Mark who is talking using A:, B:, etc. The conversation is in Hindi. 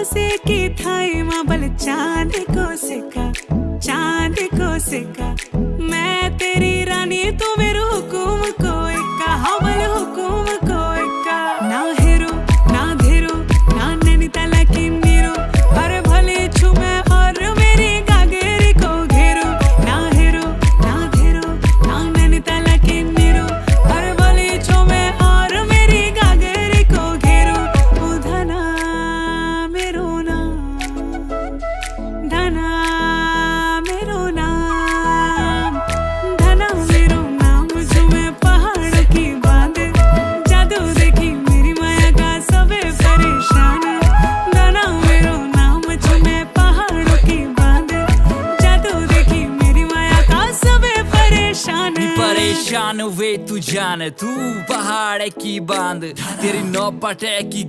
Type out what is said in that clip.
A: से की थाई माबल चांद को सिक्का मैं तेरी रानी तू मेरू हुकुम को इक्का हवल हुकुम को इक्का ना हेरो ना धेरो ना नैनीताल की नीरो अरे भले छू मैं और मेरी गागेरी को घेरो ना हेरो ना धेरो ना नैनीताल की नीरो अरे भले छू मैं और मेरी गागेरी को घेरो ओ धना मेरो नाम धना मेरो नाम धना मेरो नाम झूमे पहाड़ों की बांध जादू देखी मेरी माया का सबे परेशान धना मेरो नाम झूमे पहाड़ों की बांध जादू देखी मेरी माया का सबे परेशान
B: परेशान वे तू जान तू पहाड़ की बांध तेरी नौपटे की